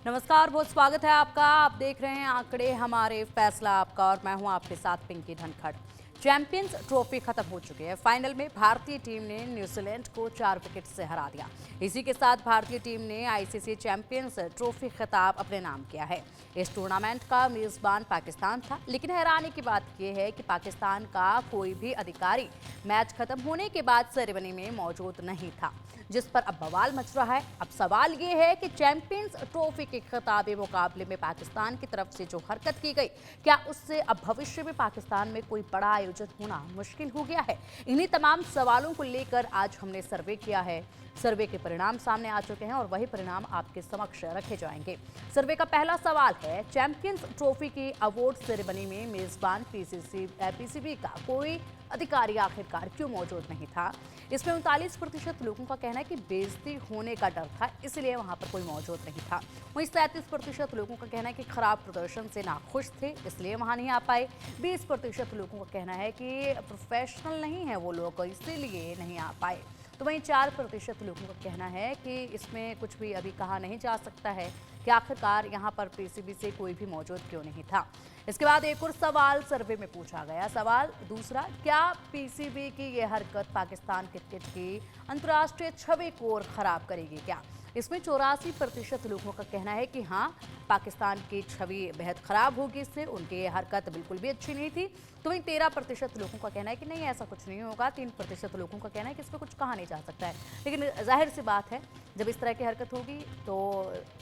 नमस्कार, बहुत स्वागत है आपका। आप देख रहे हैं आंकड़े हमारे फैसला आपका और मैं हूं आपके साथ पिंकी धनखड़। चैंपियंस ट्रॉफी खत्म हो चुकी है। फाइनल में भारतीय टीम ने न्यूजीलैंड को 4 विकेट से हरा दिया। इसी के साथ भारतीय टीम ने आईसीसी चैंपियंस ट्रॉफी खिताब अपने नाम किया है। इस टूर्नामेंट का मेजबान पाकिस्तान था, लेकिन हैरानी की बात यह है कि पाकिस्तान का कोई भी अधिकारी मैच खत्म होने के बाद सेरेमनी में मौजूद नहीं था, जिस पर अब बवाल मच रहा है। अब सवाल ये है कि चैंपियंस ट्रॉफी के खिताबी मुकाबले में पाकिस्तान की तरफ से जो हरकत की गई, क्या उससे अब भविष्य में पाकिस्तान में कोई बड़ा आयोजन होना मुश्किल हो गया है? इन्हीं तमाम सवालों को लेकर आज हमने सर्वे किया है। सर्वे के परिणाम सामने आ चुके हैं और वही परिणाम आपके समक्ष रखे जाएंगे। सर्वे का पहला सवाल है, चैंपियंस ट्रॉफी की अवार्ड सेरेमनी में मेजबान पीसीबी का कोई अधिकारी आखिरकार क्यों मौजूद नहीं था? इसमें 39% लोगों का कहना है कि बेइज्जती होने का डर था, इसलिए वहां पर कोई मौजूद नहीं था। वहीं 37% लोगों का कहना है कि खराब प्रदर्शन से नाखुश थे, इसलिए वहां नहीं आ पाए। 20% लोगों का कहना है कि प्रोफेशनल नहीं है वो लोग, इसीलिए नहीं आ पाए। तो वहीं 4% लोगों का कहना है कि इसमें कुछ भी अभी कहा नहीं जा सकता है कि आखिरकार यहाँ पर पीसीबी से कोई भी मौजूद क्यों नहीं था। इसके बाद एक और सवाल सर्वे में पूछा गया। सवाल दूसरा, क्या पीसीबी की ये हरकत पाकिस्तान क्रिकेट की अंतर्राष्ट्रीय छवि को और खराब करेगी क्या? इसमें 84% लोगों का कहना है कि हाँ, पाकिस्तान की छवि बेहद खराब होगी इससे, उनकी ये हरकत बिल्कुल भी अच्छी नहीं थी। तो वहीं 13% लोगों का कहना है कि नहीं, ऐसा कुछ नहीं होगा। 3% लोगों का कहना है कि इस पर कुछ कहा नहीं जा सकता है। लेकिन जाहिर सी बात है, जब इस तरह की हरकत होगी तो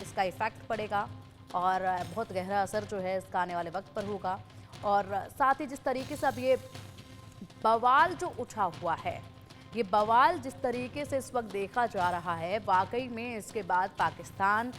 इसका इफेक्ट पड़ेगा और बहुत गहरा असर जो है इसका आने वाले वक्त पर होगा। और साथ ही जिस तरीके से अब ये बवाल जो उठा हुआ है, ये बवाल जिस तरीके से इस वक्त देखा जा रहा है, वाकई में इसके बाद पाकिस्तान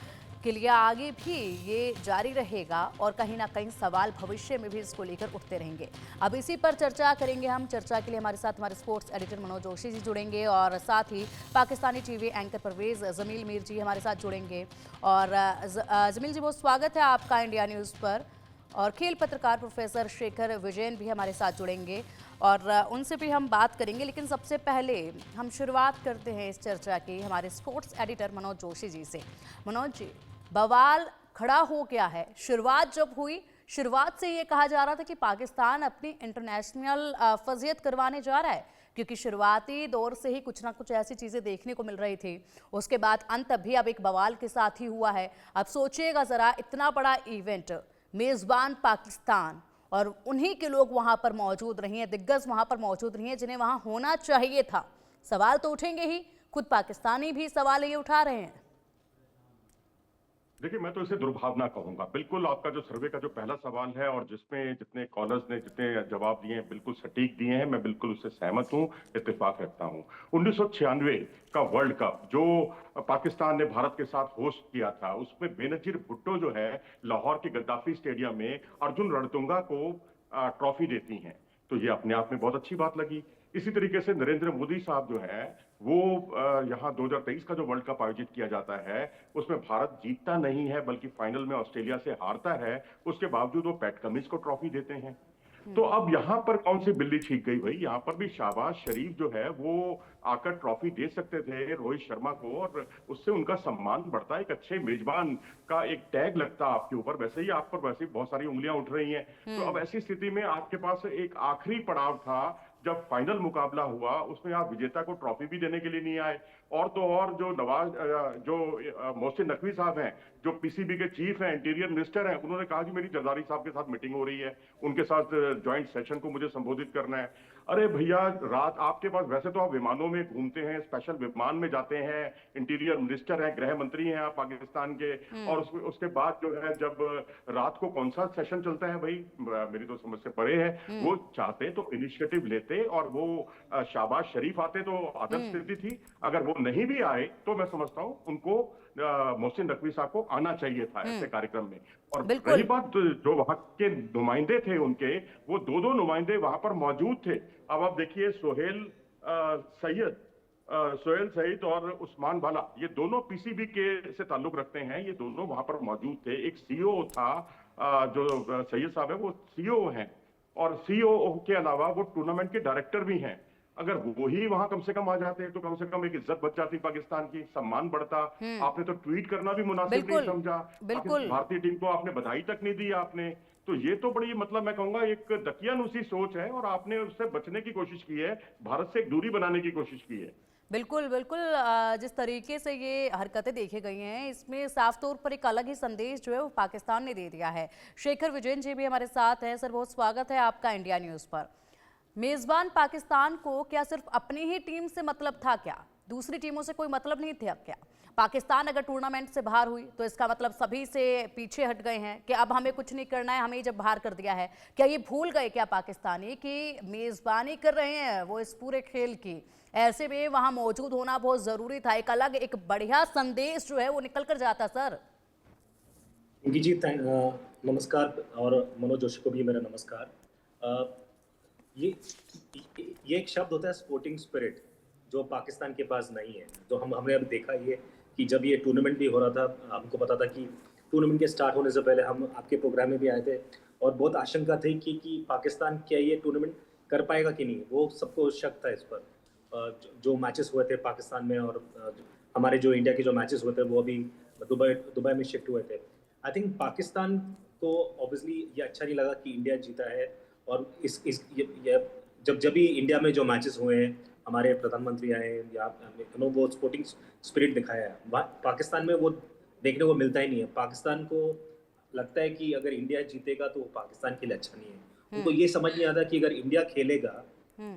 के लिए आगे भी ये जारी रहेगा और कहीं ना कहीं सवाल भविष्य में भी इसको लेकर उठते रहेंगे। अब इसी पर चर्चा करेंगे हम। चर्चा के लिए हमारे साथ हमारे स्पोर्ट्स एडिटर मनोज जोशी जी जुड़ेंगे और साथ ही पाकिस्तानी टीवी एंकर परवेज जमील मीर जी हमारे साथ जुड़ेंगे। और जमील जी, बहुत स्वागत है आपका इंडिया न्यूज़ पर। और खेल पत्रकार प्रोफेसर शेखर विजयन भी हमारे साथ जुड़ेंगे और उनसे भी हम बात करेंगे। लेकिन सबसे पहले हम शुरुआत करते हैं इस चर्चा की हमारे स्पोर्ट्स एडिटर मनोज जोशी जी से। मनोज जी, बवाल खड़ा हो गया है। शुरुआत जब हुई, शुरुआत से ये कहा जा रहा था कि पाकिस्तान अपनी इंटरनेशनल फजीयत करवाने जा रहा है, क्योंकि शुरुआती दौर से ही कुछ ना कुछ ऐसी चीज़ें देखने को मिल रही थी। उसके बाद अंत भी अब एक बवाल के साथ ही हुआ है। अब सोचिएगा ज़रा, इतना बड़ा इवेंट, मेज़बान पाकिस्तान, और उन्हीं के लोग वहां पर मौजूद नहीं है, दिग्गज वहां पर मौजूद नहीं है जिन्हें वहां होना चाहिए था। सवाल तो उठेंगे ही, खुद पाकिस्तानी भी सवाल ये उठा रहे हैं। देखिए, मैं तो इसे दुर्भावना कहूंगा। बिल्कुल आपका जो सर्वे का जो पहला सवाल है और जिसमें जितने कॉलर्स ने जितने जवाब दिए हैं, बिल्कुल सटीक दिए हैं। मैं बिल्कुल उससे सहमत हूं, इत्तेफाक रखता हूं। 1996 का वर्ल्ड कप जो पाकिस्तान ने भारत के साथ होस्ट किया था, उसमें बेनजीर भुट्टो जो है लाहौर के गद्दाफी स्टेडियम में अर्जुन रणतुंगा को ट्रॉफी देती हैं। तो ये अपने आप में बहुत अच्छी बात लगी। इसी तरीके से नरेंद्र मोदी साहब जो है वो यहाँ 2023 का जो वर्ल्ड कप आयोजित किया जाता है, उसमें भारत जीतता नहीं है बल्कि फाइनल में ऑस्ट्रेलिया से हारता है। उसके बावजूद वो पैट कमिंस को ट्रॉफी देते हैं। तो अब यहाँ पर कौन सी बिल्ली छींक गई भाई? यहाँ पर भी शाहबाज शरीफ जो है वो आकर ट्रॉफी दे सकते थे रोहित शर्मा को, और उससे उनका सम्मान बढ़ता, एक अच्छे मेजबान का एक टैग लगता आपके ऊपर। वैसे ही आप पर वैसे ही बहुत सारी उंगलियां उठ रही हैं। तो अब ऐसी स्थिति में आपके पास एक आखिरी पड़ाव था, जब फाइनल मुकाबला हुआ, उसमें आप विजेता को ट्रॉफी भी देने के लिए नहीं आए। और तो और जो मोहसिन नकवी साहब हैं, जो पीसीबी के चीफ हैं, इंटीरियर मिनिस्टर हैं, उन्होंने कहा कि मेरी जरदारी साहब के साथ मीटिंग हो रही है, उनके साथ ज्वाइंट सेशन को मुझे संबोधित करना है। अरे भैया, रात आपके पास, वैसे तो आप विमानों में घूमते हैं, स्पेशल विमान में जाते हैं, इंटीरियर मिनिस्टर हैं, गृह मंत्री हैं आप पाकिस्तान के, और उसके बाद जो है जब रात को कौन सा सेशन चलता है भाई? मेरी तो समझ से परे है। वो चाहते तो इनिशिएटिव लेते और वो शाहबाज शरीफ आते तो अदर स्थिति थी। अगर वो नहीं भी आए तो मैं समझता हूँ उनको मोहसिन नकवी साहब को आना चाहिए था ऐसे कार्यक्रम में। और रही बिल्कुल। बात जो वहां के नुमाइंदे थे उनके, वो दो दो नुमाइंदे वहां पर मौजूद थे। अब आप देखिए, सोहेल सईद और उस्मान बाला, ये दोनों पीसीबी के से ताल्लुक रखते हैं। ये दोनों वहां पर मौजूद थे। एक सीईओ था, जो सैयद साहब है, वो सीईओ हैं, और सीईओ के अलावा वो टूर्नामेंट के डायरेक्टर भी हैं। अगर वो ही वहां कम से कम आ जाते तो कम से कम एक इज्जत बच जाती पाकिस्तान की, सम्मान बढ़ता। आपने तो ट्वीट करना भी मुनासिब नहीं बिल्कुल समझा। बिल्कुल भारतीय टीम को आपने बधाई तक नहीं दी आपने। तो ये तो बड़ी मतलब मैं कहूंगा एक दकियानूसी सोच है, और आपने उससे बचने की कोशिश की है, भारत से एक दूरी बनाने की कोशिश की है। बिल्कुल बिल्कुल जिस तरीके से ये हरकतें देखी गई हैं इसमें साफ तौर पर एक अलग ही संदेश जो है वो पाकिस्तान ने दे दिया है। शेखर विजयन जी भी हमारे साथ हैं। सर बहुत स्वागत है आपका इंडिया न्यूज़ पर। मेजबान पाकिस्तान को क्या सिर्फ अपनी ही टीम से मतलब था क्या? दूसरी टीमों से कोई मतलब नहीं था क्या? पाकिस्तान अगर टूर्नामेंट से बाहर हुई तो इसका मतलब सभी से पीछे हट गए हैं कि अब हमें कुछ नहीं करना है, हमें ही जब बाहर कर दिया है। क्या ये भूल गए क्या पाकिस्तानी कि मेजबानी कर रहे हैं वो इस पूरे खेल की? ऐसे में वहां मौजूद होना बहुत जरूरी था। एक अलग एक बढ़िया संदेश जो है वो निकल कर जाता। सर पिंकी जी नमस्कार, और मनोज जोशी को भी मेरा नमस्कार। अ, ये ये एक शब्द होता है स्पोर्टिंग स्पिरिट, जो पाकिस्तान के पास नहीं है। तो हमने अब देखा ये कि जब ये टूर्नामेंट भी हो रहा था, हमको पता था कि टूर्नामेंट के स्टार्ट होने से पहले हम आपके प्रोग्राम में भी आए थे और बहुत आशंका थी कि पाकिस्तान क्या ये टूर्नामेंट कर पाएगा कि नहीं। वो सबको शक था इस पर। जो मैचेस हुए थे पाकिस्तान में और हमारे जो इंडिया के जो मैचेस हुए थे वो अभी दुबई में शिफ्ट हुए थे। आई थिंक पाकिस्तान को ऑब्वियसली ये अच्छा नहीं लगा कि इंडिया जीता है। और जब भी इंडिया में जो मैचेस हुए हैं, हमारे प्रधानमंत्री आए या वो स्पोर्टिंग स्पिरिट दिखाया है, पाकिस्तान में वो देखने को मिलता ही नहीं है। पाकिस्तान को लगता है कि अगर इंडिया जीतेगा तो वो पाकिस्तान के लिए अच्छा नहीं है। उनको ये समझ नहीं आता कि अगर इंडिया खेलेगा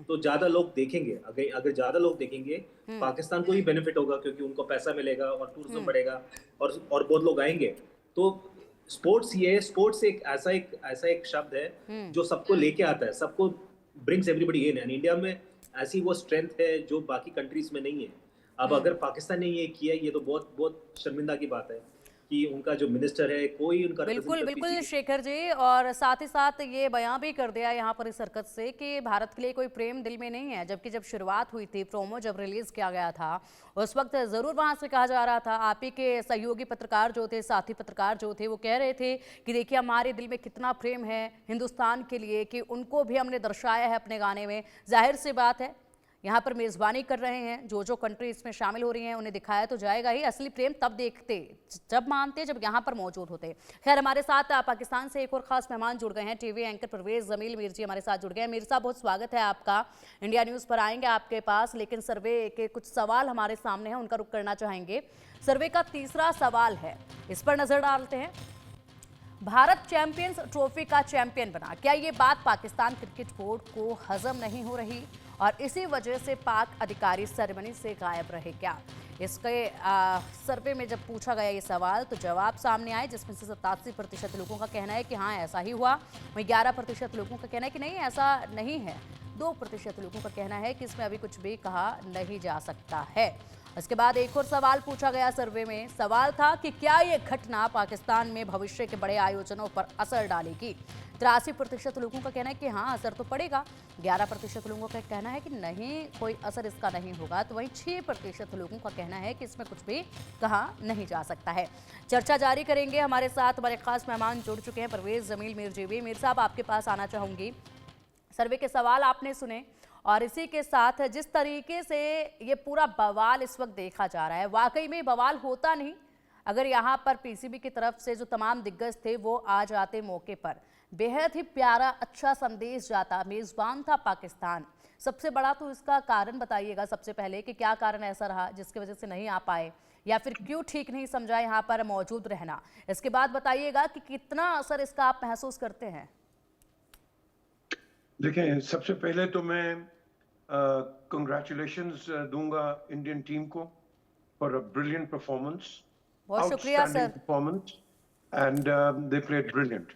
तो ज्यादा लोग देखेंगे। अगर ज्यादा लोग देखेंगे पाकिस्तान को ही बेनिफिट होगा, क्योंकि उनको पैसा मिलेगा और टूरिज्म बढ़ेगा और बहुत लोग आएंगे। तो स्पोर्ट्स एक ऐसा एक शब्द है जो सबको लेके आता है, सबको brings everybody in. And India में ऐसी वो स्ट्रेंथ है जो बाकी कंट्रीज में नहीं है। अब अगर पाकिस्तान ने ये किया, ये तो बहुत बहुत शर्मिंदा की बात है कि उनका जो मिनिस्टर है कोई उनका बिल्कुल बिल्कुल शेखर जी, और साथ ही साथ ये बयां भी कर दिया यहाँ पर इस हरकत से कि भारत के लिए कोई प्रेम दिल में नहीं है। जबकि जब शुरुआत हुई थी, प्रोमो जब रिलीज किया गया था, उस वक्त जरूर वहां से कहा जा रहा था, आप ही के सहयोगी पत्रकार जो थे, साथी पत्रकार जो थे, वो कह रहे थे कि देखिए हमारे दिल में कितना प्रेम है हिंदुस्तान के लिए, कि उनको भी हमने दर्शाया है अपने गाने में। जाहिर सी बात है यहाँ पर मेज़बानी कर रहे हैं, जो कंट्री इसमें शामिल हो रही हैं उन्हें दिखाया तो जाएगा ही। असली प्रेम तब देखते, जब मानते, जब यहाँ पर मौजूद होते। खैर हमारे साथ पाकिस्तान से एक और खास मेहमान जुड़ गए हैं। टीवी एंकर परवेज जमील मीर जी हमारे साथ जुड़ गए हैं। मीर साहब बहुत स्वागत है आपका, इंडिया न्यूज़ पर आएंगे आपके पास, लेकिन सर्वे के कुछ सवाल हमारे सामने हैं, उनका रुख करना चाहेंगे। सर्वे का तीसरा सवाल है, इस पर नजर डालते हैं। भारत चैंपियंस ट्रॉफी का चैंपियन बना, क्या ये बात पाकिस्तान क्रिकेट बोर्ड को हजम नहीं हो रही और इसी वजह से पाक अधिकारी सेरेमनी से गायब रहे क्या? इसके सर्वे में जब पूछा गया ये सवाल तो जवाब सामने आए, जिसमें से 87% लोगों का कहना है कि हाँ ऐसा ही हुआ। वहीं 11% लोगों का कहना है कि नहीं ऐसा नहीं है। 2% लोगों का कहना है कि इसमें अभी कुछ भी कहा नहीं जा सकता है। इसके बाद एक और सवाल पूछा गया सर्वे में। सवाल था कि क्या ये घटना पाकिस्तान में भविष्य के बड़े आयोजनों पर असर डालेगी? 83% लोगों का कहना है कि हाँ असर तो पड़ेगा। 11% लोगों का कहना है कि नहीं, कोई असर इसका नहीं होगा। तो वहीं 6% लोगों का कहना है कि इसमें कुछ भी कहा नहीं जा सकता है। चर्चा जारी करेंगे। हमारे साथ हमारे खास मेहमान जुड़ चुके हैं, परवेज जमील मीर जी भी। मीर साहब आपके पास आना चाहूँगी। सर्वे के सवाल आपने सुने और इसी के साथ जिस तरीके से ये पूरा बवाल इस वक्त देखा जा रहा है, वाकई में बवाल होता नहीं अगर यहाँ पर पीसीबी की तरफ से जो तमाम दिग्गज थे वो आ जाते मौके पर। बेहद ही प्यारा अच्छा संदेश जाता। मेज़बान था पाकिस्तान। सबसे बड़ा तो इसका कारण बताइएगा सबसे पहले कि क्या कारण ऐसा रहा जिसकी वजह से नहीं आ पाए, या फिर क्यों ठीक नहीं समझा यहाँ पर मौजूद रहना। इसके बाद बताइएगा कि कितना असर इसका आप महसूस करते हैं। देखें, सबसे पहले तो मैं कंग्रेचुलेशंस दूंगा इंडियन टीम को फॉर अ ब्रिलियंट परफॉर्मेंस, बहुत शुक्रिया sir. Performance, and they played brilliant.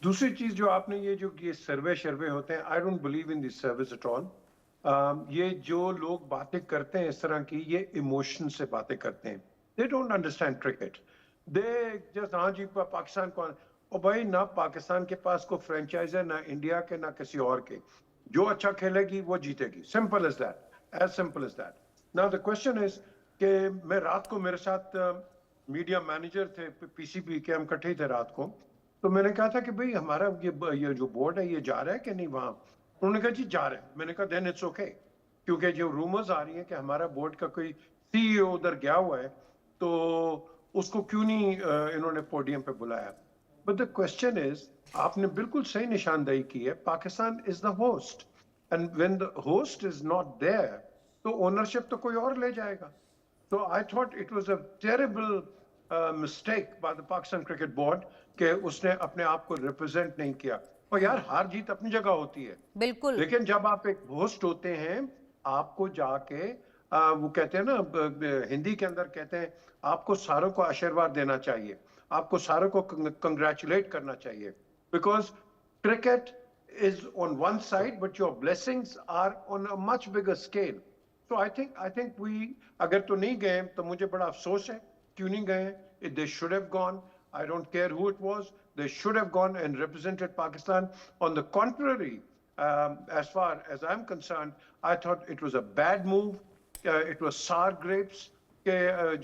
दूसरी चीज जो आपने ये सर्वे होते हैं, I don't believe in this service at all. ये जो लोग बातें करते हैं इस तरह की, ये इमोशन से बातें करते हैं। They don't understand cricket. They just हाँ जी पाकिस्तान कौन, और भाई ना पाकिस्तान के पास कोई फ्रेंचाइज है, ना इंडिया के, ना किसी और के। जो अच्छा खेलेगी वो जीतेगी, simple as that, as simple as that. Now the question is कि मैं रात को, मेरे साथ मीडिया मैनेजर थे पीसीबी के, हम इकट्ठे थे रात को, तो मैंने कहा था कि भाई हमारा ये जो बोर्ड है ये जा रहा है कि नहीं वहां। उन्होंने कहा जी जा रहा है। मैंने कहा देन इट्स ओके, क्योंकि जो रूमर्स आ रही हैं कि हमारा बोर्ड का कोई सीईओ उधर गया हुआ है, तो उसको क्यों नहीं इन्होंने पोडियम पे बुलाया। बट द क्वेश्चन इज, आपने बिल्कुल सही निशानदेही की है, Pakistan is the host, and when the host is not there तो ओनरशिप तो कोई और ले जाएगा। So I thought it was a terrible mistake by the Pakistan Cricket Board कि उसने अपने आप को रिप्रेजेंट नहीं किया। और यार, हार जीत अपनी जगह होती है, बिल्कुल। लेकिन जब आप एक होस्ट होते हैं, आपको जाके वो कहते हैं ना, हिंदी के अंदर कहते हैं, आपको सारों को आशीर्वाद देना चाहिए, आपको सारों को कंग्रेचुलेट करना चाहिए, because cricket is on one side, but your blessings are on a much bigger scale. So I think we, अगर तो नहीं गए तो मुझे बड़ा अफसोस है क्यों नहीं गए। They should have gone. I don't care who it was. They should have gone and represented Pakistan. On the contrary, as far as I'm concerned, I thought it was a bad move. It was sour grapes कि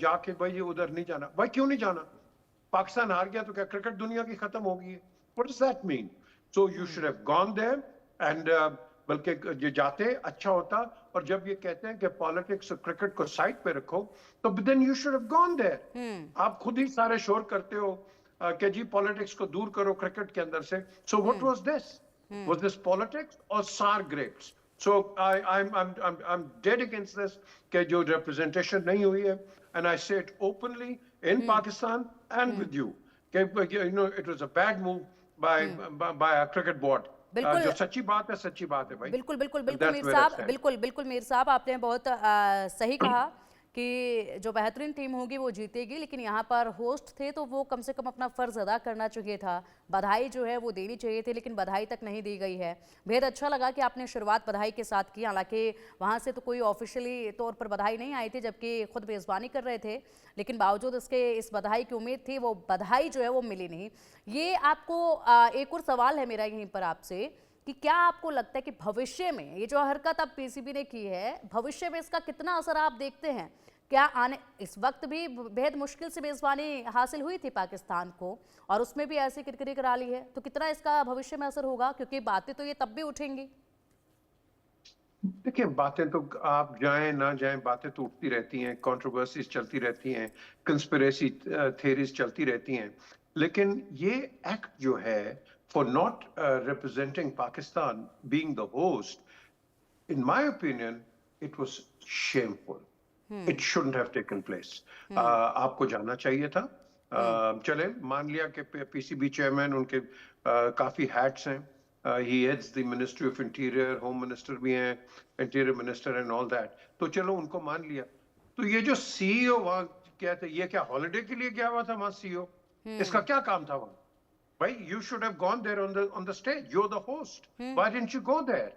जाके भाई उधर नहीं जाना। भाई क्यों नहीं जाना? पाकिस्तान हार गया तो क्या क्रिकेट दुनिया की खत्म हो गई है? What does that mean? So you should have gone there and बल्कि ये जाते अच्छा होता। और जब ये कहते हैं कि पॉलिटिक्स और क्रिकेट को साइड पे रखो, तो then you should have gone there. आप खुद ही सारे शोर करते हो कि जी पॉलिटिक्स को दूर करो क्रिकेट के अंदर से। So what was this? Was this politics or sour grapes? So I'm dead against this कि जो representation नहीं हुई है, and I say it openly in Pakistan and with you कि you know it was a bad move by a cricket board. बिल्कुल। जो सच्ची बात है भाई। बिल्कुल बिल्कुल बिल्कुल That's मीर where I साहब, stand. बिल्कुल बिल्कुल मीर साहब, आपने बहुत सही कहा कि जो बेहतरीन टीम होगी वो जीतेगी, लेकिन यहाँ पर होस्ट थे तो वो कम से कम अपना फ़र्ज़ अदा करना चाहिए था। बधाई जो है वो देनी चाहिए थी, लेकिन बधाई तक नहीं दी गई है। बेहद अच्छा लगा कि आपने शुरुआत बधाई के साथ की, हालांकि वहाँ से तो कोई ऑफिशियली तौर पर बधाई नहीं आई थी, जबकि खुद मेज़बानी कर रहे थे, लेकिन बावजूद इसके इस बधाई की उम्मीद थी, वो बधाई जो है वो मिली नहीं। ये आपको एक और सवाल है मेरा यहीं पर आपसे कि क्या आपको लगता है कि भविष्य में ये जो हरकत अब पीसीबी ने की है, भविष्य में इसका कितना असर आप देखते हैं? क्या आने इस वक्त भी बेहद मुश्किल से मेज़बानी हासिल हुई थी पाकिस्तान को और उसमें भी ऐसी किरकिरी करा ली है, तो कितना इसका भविष्य में असर होगा? क्योंकि बातें तो ये तब भी उठेंगी। देखिए, बातें तो आप जाएं ना जाएं, बातें तो उठती रहती हैं, कंट्रोवर्सीज चलती रहती हैं, कंस्पिरेसी थ्योरीज चलती रहती हैं, लेकिन ये एक्ट जो है for not representing Pakistan being the host, in my opinion, it was shameful. It shouldn't have taken place. आपको जाना चाहिए था। चले मान लिया कि पीसीबी चेयरमैन उनके काफी हैट्स हैं। He heads the Ministry of Interior, Home Minister भी हैं, Interior Minister and all that. तो चलो उनको मान लिया। तो ये जो सीईओ वहाँ क्या था, ये क्या हॉलिडे के लिए गया हुआ था वहाँ सीईओ? इसका क्या काम था वहाँ? भाई, you should have gone there on the stage. You're the host. Why didn't you go there?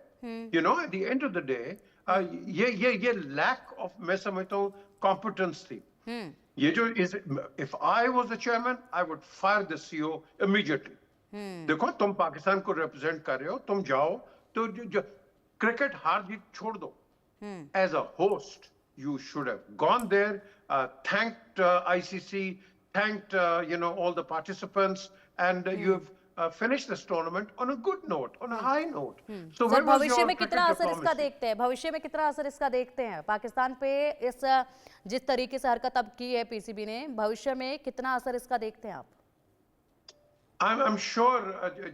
You know, at the end of the day, ये lack of, मैं समझता हूँ, competence थी। ये जो if I was the chairman, I would fire the CEO immediately. देखो, तुम पाकिस्तान को represent कर रहे हो, तुम जाओ तो क्रिकेट हार जीत छोड़ दो। As a host, you should have gone there, thanked ICC, thanked you know all the participants, and you've finished this tournament on a good note, on a high note. So sir, where was भविष्य your में कितना cricket असर इसका diplomacy? देखते हैं? भविष्य में कितना असर इसका देखते हैं पाकिस्तान पे? इस जिस तरीके से हरकत अब की है पीसीबी ने, भविष्य में कितना असर इसका देखते हैं आप? I'm sure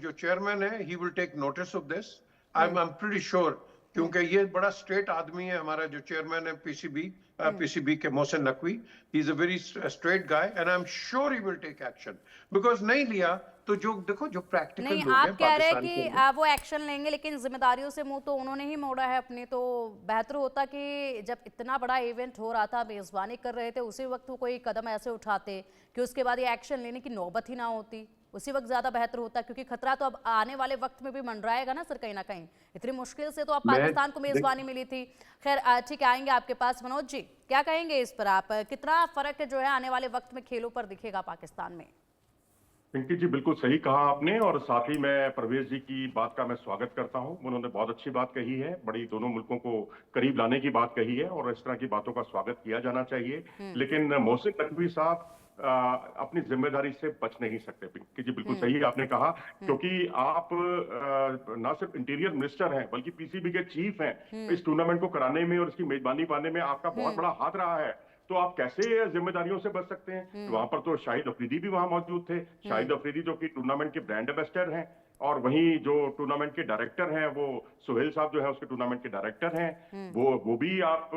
जो chairman है, he will take notice of this. I'm pretty sure, क्योंकि ये बड़ा straight आदमी है, हमारा जो chairman है PCB के Mohsin Naqvi. He's a very straight guy, and I'm sure he will take action. Because नहीं लिया तो जो देखो जो practical नहीं, लोग हैं आप कह रहे हैं पाकिस्तान के कि अंदर, वो एक्शन लेंगे, लेकिन जिम्मेदारियों से मुंह तो उन्होंने ही मोड़ा है अपने। तो बेहतर होता कि जब इतना बड़ा इवेंट हो रहा था, मेजबानी कर रहे थे, उसी वक्त वो कोई कदम ऐसे उठाते कि उसके बाद ये एक्शन लेने की नौबत ही ना होती, उसी वक्त ज्यादा बेहतर होता। क्योंकि खतरा तो अब आने वाले वक्त में भी मंडराएगा ना सर, कहीं ना कहीं। इतनी मुश्किल से तो अब पाकिस्तान को मेजबानी मिली थी। खैर ठीक है, आएंगे आपके पास। मनोज जी, क्या कहेंगे इस पर आप? कितना फर्क जो है आने वाले वक्त में खेलों पर दिखेगा पाकिस्तान में? पिंकी जी, बिल्कुल सही कहा आपने, और साथ ही मैं परवेज जी की बात का मैं स्वागत करता हूं। उन्होंने बहुत अच्छी बात कही है, बड़ी दोनों मुल्कों को करीब लाने की बात कही है, और इस तरह की बातों का स्वागत किया जाना चाहिए। लेकिन मोहसिन नकवी साहब अपनी जिम्मेदारी से बच नहीं सकते। पिंकी जी बिल्कुल सही आपने कहा, क्योंकि आप ना सिर्फ इंटीरियर मिनिस्टर हैं बल्कि पीसीबी के चीफ हैं। इस टूर्नामेंट को कराने में और इसकी मेजबानी पाने में आपका बहुत बड़ा हाथ रहा है, तो आप कैसे जिम्मेदारियों से बच सकते हैं? वहां पर तो शाहिद अफरीदी भी वहां मौजूद थे। शाहिद अफरीदी जो कि टूर्नामेंट के ब्रांड एम्बेसडर हैं, और वहीं जो टूर्नामेंट के डायरेक्टर हैं वो सुहेल साहब जो है उसके टूर्नामेंट के डायरेक्टर हैं, वो भी आप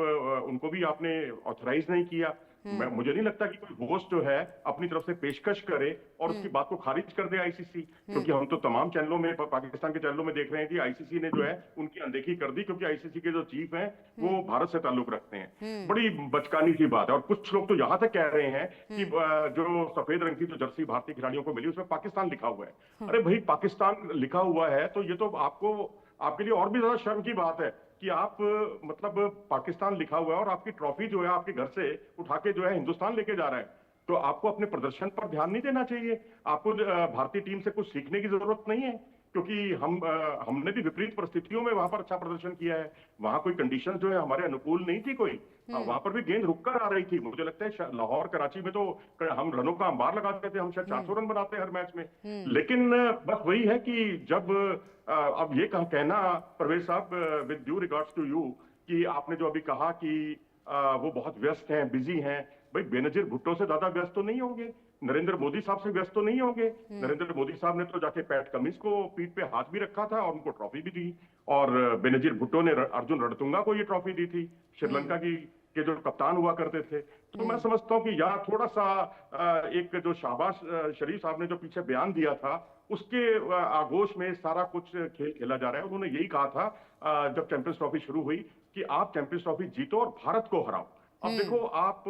उनको भी आपने ऑथराइज नहीं किया। मुझे नहीं लगता कि कोई होस्ट जो है अपनी तरफ से पेशकश करे और उसकी बात को खारिज कर दे आईसीसी, क्योंकि हम तो तमाम चैनलों में, पाकिस्तान के चैनलों में देख रहे हैं कि आईसीसी ने जो है उनकी अनदेखी कर दी, क्योंकि आईसीसी के जो चीफ हैं वो भारत से ताल्लुक रखते हैं। बड़ी बचकानी सी बात है। और कुछ लोग तो यहाँ तक कह रहे हैं कि जो सफेद रंग की जो जर्सी भारतीय खिलाड़ियों को मिली उसमें पाकिस्तान लिखा हुआ है। अरे भाई, पाकिस्तान लिखा हुआ है तो ये तो आपके लिए और भी ज्यादा शर्म की बात है कि आप मतलब पाकिस्तान लिखा हुआ है और आपकी ट्रॉफी जो है आपके घर से उठा के जो है हिंदुस्तान लेके जा रहा है। तो आपको अपने प्रदर्शन पर ध्यान नहीं देना चाहिए? आपको भारतीय टीम से कुछ सीखने की जरूरत नहीं है? क्योंकि हमने भी विपरीत परिस्थितियों में वहां पर अच्छा प्रदर्शन किया है। वहां कोई कंडीशन जो है हमारे अनुकूल नहीं थी कोई। वहां पर भी गेंद रुककर आ रही थी। मुझे लगता है लाहौर कराची में तो हम रनों का अंबार लगाते थे, हम शायद 400 रन बनाते हर मैच में। लेकिन बस वही है कि जब अब ये कहना परवेज साहब, with due regards to you, कि आपने जो अभी कहा कि वो बहुत व्यस्त हैं, बिजी हैं। भाई, बेनजीर भुट्टो से ज्यादा व्यस्त तो नहीं होंगे, नरेंद्र मोदी साहब से व्यस्त तो नहीं होंगे। नरेंद्र मोदी साहब ने तो जाके पैट कमिंस को पीठ पे हाथ भी रखा था और उनको ट्रॉफी भी दी, और बेनजीर भुट्टो ने अर्जुन रणतुंगा को ये ट्रॉफी दी थी, श्रीलंका के जो कप्तान हुआ करते थे। तो मैं समझता हूँ कि यहाँ थोड़ा सा एक जो शाहबाज शरीफ साहब ने जो पीछे बयान दिया था उसके आगोश में सारा कुछ खेल खेला जा रहा है। उन्होंने यही कहा था जब चैंपियंस ट्रॉफी शुरू हुई कि आप चैंपियंस ट्रॉफी जीतो और भारत को हराओ। अब देखो, आप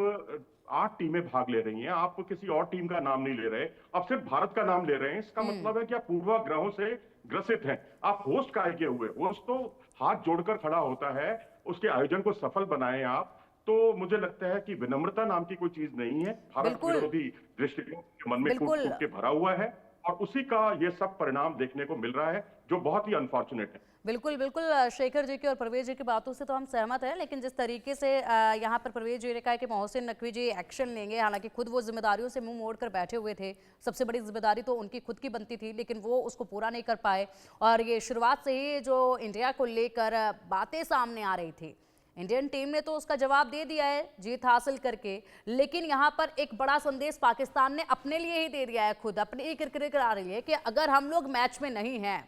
8 टीमें भाग ले रही हैं, आप किसी और टीम का नाम नहीं ले रहे, अब सिर्फ भारत का नाम ले रहे हैं। इसका मतलब है कि आप पूर्वाग्रहों से ग्रसित हैं। आप होस्ट काहे के हुए? होस्ट तो हाथ जोड़कर खड़ा होता है, उसके आयोजन को सफल बनाएं आप। तो मुझे लगता है कि विनम्रता नाम की कोई चीज नहीं है। भारत विरोधी दृष्टिकोण के मन में कूट कूट के भरा हुआ है, और उसी का ये सब परिणाम देखने को मिल रहा है, जो बहुत ही अनफॉर्चुनेट है। बिल्कुल बिल्कुल, शेखर जी की और परवेज जी की बातों से तो हम सहमत हैं, लेकिन जिस तरीके से यहाँ पर परवेज जी ने कहा कि मोहसिन नकवी जी एक्शन लेंगे, हालांकि खुद वो जिम्मेदारियों से मुंह मोड़कर बैठे हुए थे। सबसे बड़ी जिम्मेदारी तो उनकी खुद की बनती थी, लेकिन वो उसको पूरा नहीं कर पाए। और ये शुरुआत से ही जो इंडिया को लेकर बातें सामने आ रही थी, इंडियन टीम ने तो उसका जवाब दे दिया है जीत हासिल करके, लेकिन यहाँ पर एक बड़ा संदेश पाकिस्तान ने अपने लिए ही दे दिया है, खुद अपनी ही किरकिरी करा रही है कि अगर हम लोग मैच में नहीं हैं,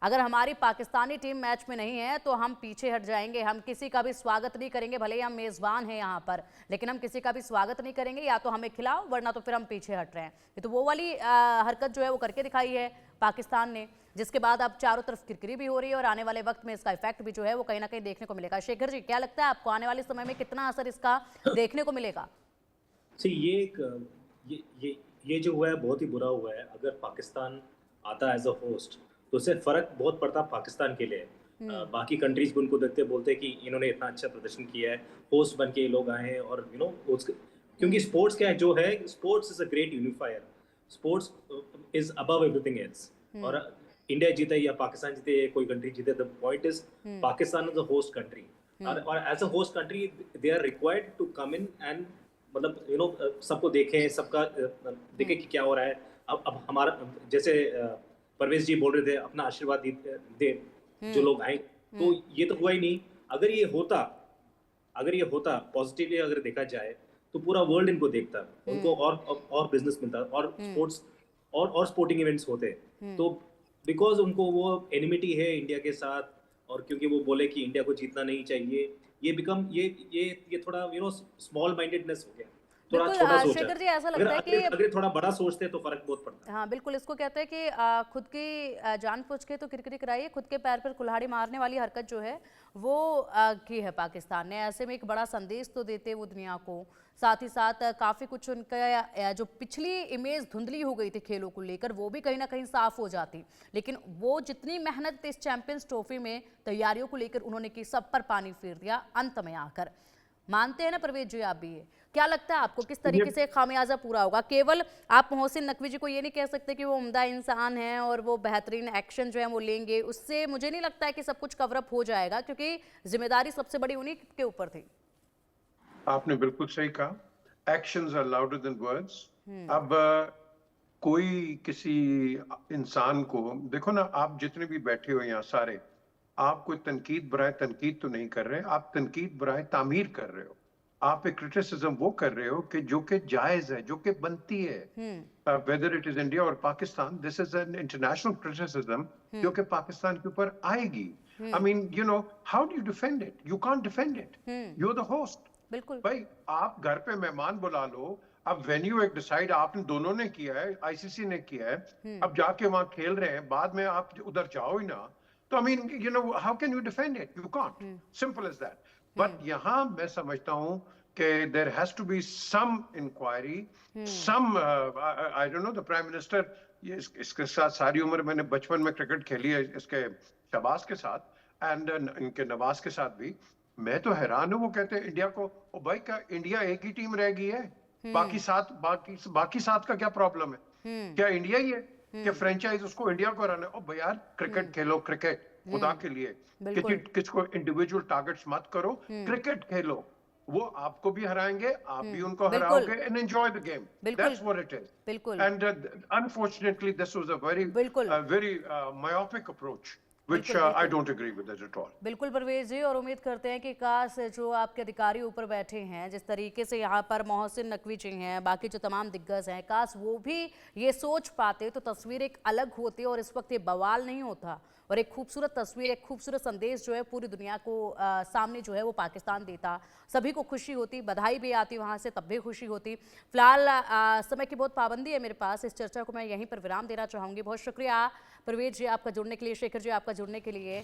अगर हमारी पाकिस्तानी टीम मैच में नहीं है तो हम पीछे हट जाएंगे, हम किसी का भी स्वागत नहीं करेंगे। भले ही हम मेज़बान हैं यहाँ पर, लेकिन हम किसी का भी स्वागत नहीं करेंगे, या तो हमें खिलाओ वरना तो फिर हम पीछे हट रहे हैं। ये तो वो वाली हरकत जो है वो करके दिखाई है पाकिस्तान ने, जिसके बाद अब चारों तरफ किरकिरी भी हो रही है और आने वाले वक्त में इसका इफेक्ट भी जो है वो कहीं ना कहीं देखने को मिलेगा। शेखर जी, क्या लगता है आपको आने वाले समय में कितना असर इसका देखने को मिलेगा? ये जो हुआ है बहुत ही बुरा हुआ है। अगर पाकिस्तान आता एज अ होस्ट तो उससे फर्क बहुत पड़ता पाकिस्तान के लिए। बाकी कंट्रीज भी उनको देखते बोलते कि इन्होंने इतना अच्छा प्रदर्शन किया है, होस्ट बन के लोग आए हैं, और क्योंकि स्पोर्ट्स क्या है, जो है sports is a great unifier, sports is above everything else. और इंडिया जीते या पाकिस्तान जीते, कोई कंट्री जीते, the point is Pakistan is a host country, और as a host country they are required to come in and मतलब सबको देखें, सबका देखें कि क्या हो रहा है। अब हमारा जैसे परवेज जी बोल रहे थे अपना आशीर्वाद दे जो लोग आए, तो ये तो हुआ ही नहीं। अगर ये होता पॉजिटिवली अगर देखा जाए तो पूरा वर्ल्ड इनको देखता, उनको और बिजनेस मिलता, और स्पोर्ट्स और स्पोर्टिंग इवेंट्स होते। तो बिकॉज उनको वो एनिमिटी है इंडिया के साथ, और क्योंकि वो बोले कि इंडिया को जीतना नहीं चाहिए, ये बिकम ये थोड़ा स्मॉल माइंडेडनेस हो गया, थोड़ा छोटा सोच। शेखर जी, ऐसा लगता है कि अगर थोड़ा बड़ा सोचते तो फर्क बहुत पड़ता है। हाँ बिल्कुल, इसको कहते हैं कि खुद की जान पूछ के तो किरकिरी कराइए, खुद के पैर पर कुल्हाड़ी मारने वाली हरकत जो है वो की है पाकिस्तान ने। ऐसे में एक बड़ा संदेश तो देते वो दुनिया को, साथ ही साथ काफ़ी कुछ उनका जो पिछली इमेज धुंधली हो गई थी खेलों को लेकर वो भी कहीं ना कहीं साफ हो जाती। लेकिन वो जितनी मेहनत इस चैंपियंस ट्रॉफी में तैयारियों को लेकर उन्होंने की, सब पर पानी फेर दिया अंत में आकर। मानते हैं ना परवेज जी आप भी ये? क्या लगता है आपको किस तरीके से खामियाजा पूरा होगा? केवल आप मोहसिन नकवी जी को ये नहीं कह सकते कि वो उम्दा इंसान हैं और वो बेहतरीन एक्शन जो है वो लेंगे, उससे मुझे नहीं लगता है कि सब कुछ कवरअप हो जाएगा, क्योंकि जिम्मेदारी सबसे बड़ी उन्हीं के ऊपर थी। आपने बिल्कुल सही कहा। Actions are louder than words. अब कोई किसी इंसान को देखो ना, आप जितने भी बैठे हो यहाँ सारे, आप कोई तनकीद बराए तनकीद तो नहीं कर रहे, आप तनकीद बराए तामीर कर रहे हो। आप एक क्रिटिसिज्म वो कर रहे हो कि जो कि जायज है, जो कि बनती है, वेदर इट इज इंडिया और Pakistan. This is an international criticism जो कि पाकिस्तान के ऊपर आएगी। I mean you know, how do you defend it? You can't defend it, you are the host. बिल्कुल भाई आप घर पे मेहमान बुला लो, अब वेन्यू एक डिसाइड आपने दोनों ने किया है, आईसीसी ने किया है, अब जाके वहां खेल रहे हैं, बाद में आप उधर जाओ ही ना, तो I mean you know how can you defend it? You can't, simple as that. But यहाँ मैं समझता हूँ कि there has to be some inquiry, some I don't know, the prime minister, ये इसके साथ सारी उम्र मैंने बचपन में क्रिकेट खेली है, इसके शहबाज के साथ एंड इनके नवाज के साथ भी। मैं तो हैरान हूँ, वो कहते हैं इंडिया को, ओ भाई क्या इंडिया एक ही टीम रह गई है? बाकी सात का क्या प्रॉब्लम है? क्या इंडिया ही है कि फ्रेंचाइज उसको इंडिया को रहना है? ओ भाई यार, क्रिकेट खेलो, क्रिकेट खुदा के लिए, किसको इंडिविजुअल टारगेट्स मत करो, क्रिकेट खेलो। वो आपको भी हराएंगे, आप भी उनको हराओगे, and enjoy the game. That's what it is. बिल्कुल and unfortunately this was a very myopic approach which I don't agree with that at all. बिल्कुल परवेज जी, और उम्मीद करते हैं कि काश जो आपके अधिकारी ऊपर बैठे हैं, जिस तरीके से यहाँ पर मोहसिन नकवी जी हैं, बाकी जो तमाम दिग्गज हैं, काश वो भी ये सोच पाते तो तस्वीर एक अलग होती और इस वक्त ये बवाल नहीं होता, और एक खूबसूरत तस्वीर, एक खूबसूरत संदेश जो है पूरी दुनिया को सामने जो है वो पाकिस्तान देता, सभी को खुशी होती, बधाई भी आती वहाँ से, तब भी खुशी होती। फिलहाल समय की बहुत पाबंदी है मेरे पास, इस चर्चा को मैं यहीं पर विराम देना चाहूँगी। बहुत शुक्रिया परवेज जी आपका जुड़ने के लिए, शेखर जी आपका जुड़ने के लिए।